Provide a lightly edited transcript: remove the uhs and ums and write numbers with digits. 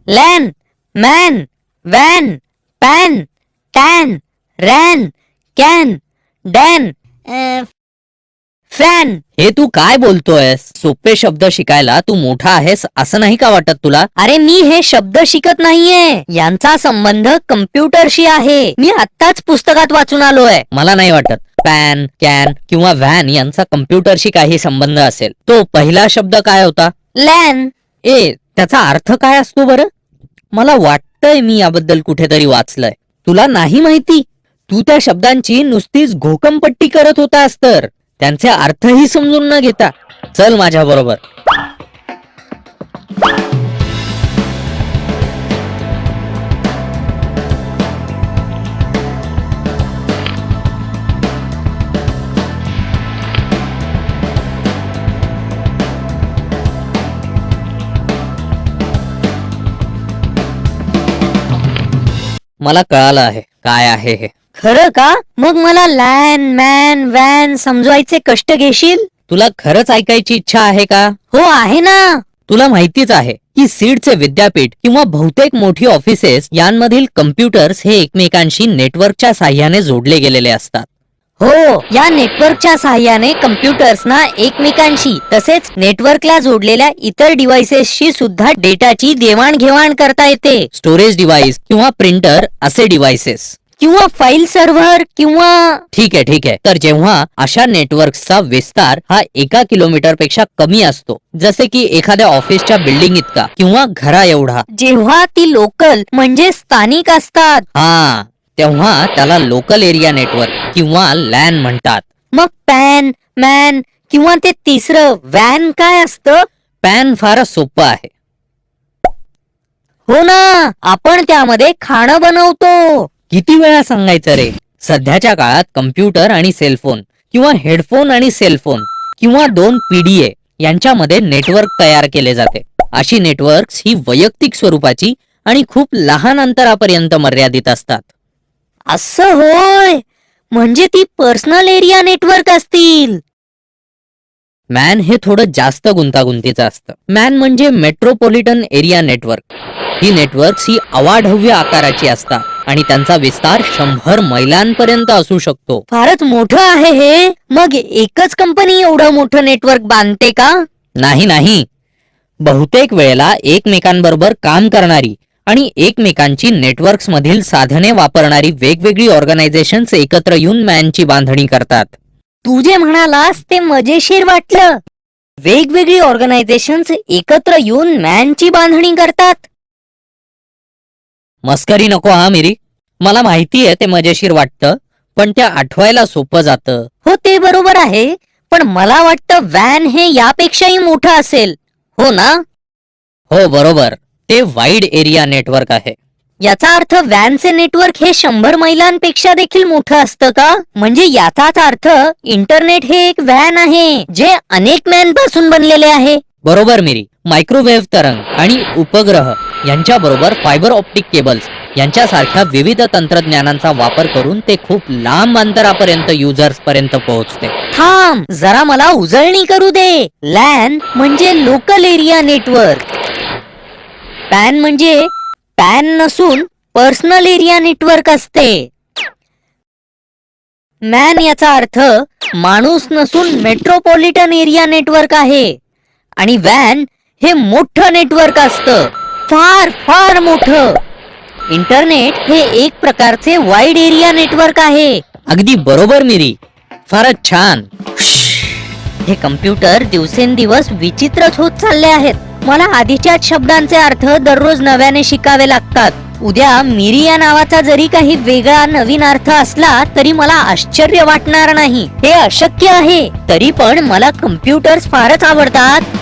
LAN, man, van, pan, tan, ran, can, dan, fan. हे तू काय बोलतोयस? सोपे शब्द शिकायला तू मोठा आहेस असं नाही का वाटत तुला? अरे मी हे शब्द शिकत नाहीये, यांचा संबंध कम्प्युटरशी आहे. मी आत्ताच पुस्तकात वाचून आलोय. मला नाही वाटत पॅन, कॅन किंवा व्हॅन यांचा कम्प्युटरशी काही संबंध असेल. तो पहिला शब्द काय होता? लॅन. त्याचा अर्थ काय असतो बरं? मला वाटतंय मी याबद्दल कुठेतरी वाचलंय. तुला नाही माहिती? तू त्या शब्दांची नुसतीच घोकमपट्टी करत होतास तर त्यांचे अर्थही समजून न घेता. चल माझ्या बरोबर. मला कळालं आहे काय आहे हे. खरं का? मग मला लॅन, मॅन, वॅन समजवायचे कष्ट घेशील? तुला खरंच ऐकायची इच्छा आहे का? हो आहे ना. तुला माहितीच आहे की सीडचे विद्यापीठ किंवा बहुतेक मोठी ऑफिसेस यांमधील कम्प्युटर्स हे एकमेकांशी नेटवर्कच्या साह्याने जोडले गेलेले असतात. हो, या नेटवर्कच्या साहाय्याने कम्प्युटर्सना एकमेकांशी तसेच नेटवर्कला जोडलेल्या इतर डिव्हाइसेसशी सुद्धा डेटाची देवाणघेवाण करता येते. स्टोरेज डिव्हाइस किंवा प्रिंटर असे डिव्हाइसेस किंवा फाईल सर्व्हर किंवा. ठीक आहे. तर जेव्हा अशा नेटवर्कचा विस्तार हा 1 किलोमीटर पेक्षा कमी असतो, जसे की एखाद्या ऑफिसच्या बिल्डिंग इतका किंवा घरा एवढा, जेव्हा ती लोकल म्हणजे स्थानिक असतात, तेव्हा त्याला लोकल एरिया नेटवर्क किंवा लॅन म्हणतात. मग पॅन, मॅन किंवा ते तिसरं वॅन काय असतं? पॅन फारच सोपं आहे. हो ना, आपण त्यामध्ये खाणं बनवतो. किती वेळा सांगायचं रे? सध्याच्या काळात कम्प्युटर आणि सेलफोन किंवा हेडफोन आणि सेलफोन किंवा 2 PDA यांच्यामध्ये नेटवर्क तयार केले जाते. अशी नेटवर्क्स ही वैयक्तिक स्वरूपाची आणि खूप लहान अंतरापर्यंत मर्यादित असतात. असं होय, म्हणजे ती पर्सनल एरिया नेटवर्क असतील. मॅन हे थोडं जास्त गुंतागुंतीचं असतं. मॅन म्हणजे मेट्रोपॉलिटन एरिया नेटवर्क. ही नेटवर्क्स ही अवाढव्य आकाराची असतात आणि त्यांचा विस्तार 100 मैलांपर्यंत असू शकतो. फारच मोठं आहे हे. मग एकच कंपनी एवढं मोठं नेटवर्क बांधते का? नाही. बहुतेक वेळेला एकमेकांबरोबर काम करणारी आणि एकमेकांची नेटवर्क्स मधील साधने वापरणारी वेगवेगळी ऑर्गनायझेशन्स एकत्र येऊन मॅनची बांधणी करतात. तू जे म्हणालास ते मजेशीर वाटलं. वेगवेगळी ऑर्गनायझेशन्स एकत्र येऊन मॅनची बांधणी करतात. मस्करी नको मिरी. मला माहितीये ते मजेशीर वाटतं, पण ते आठवायला सोपं जातं. हो, ते बरोबर आहे, पण मला वाटतं वॅन हे यापेक्षाही मोठं असेल. हो ना? हो बरोबर. ते वाईड एरिया नेटवर्क आहे. याचा अर्थ वॅनचे नेटवर्क हे 100 मैलांपेक्षा देखील मोठं असतं का? म्हणजे याचाच अर्थ इंटरनेट हे एक वॅन आहे जे अनेक मॅन पासून बनलेले आहे. बरोबर मिरी. मायक्रोवेव्ह तरंग आणि उपग्रह यांच्याबरोबर फायबर ऑप्टिक केबल्स यांच्यासारख्या विविध तंत्रज्ञानांचा वापर करून ते खूप लांब अंतरापर्यंत युजर्स पर्यंत पोहोचते. थांब जरा, मला उजळणी करू दे. लॅन म्हणजे लोकल एरिया नेटवर्क. पॅन म्हणजे पॅन नसून पर्सनल एरिया नेटवर्क असते. मॅन याचा अर्थ माणूस नसून मेट्रोपॉलिटन एरिया नेटवर्क आहे. आणि वॅन हे मोठं नेटवर्क असतं, फार फार मोठं. इंटरनेट हे एक प्रकारचे वाईड एरिया नेटवर्क आहे. अगदी बरोबर मिरी. फारच छान. हे कम्प्युटर दिवसेंदिवस विचित्रच होत चालले आहेत. मला आधीच्याच शब्दांचे अर्थ दररोज नव्याने शिकावे लागतात. उद्या मिरी या नावाचा जरी काही वेगळा नवीन अर्थ असला तरी मला आश्चर्य वाटणार नाही. हे अशक्य आहे. तरी पण मला कम्प्युटर्स फारच आवडतात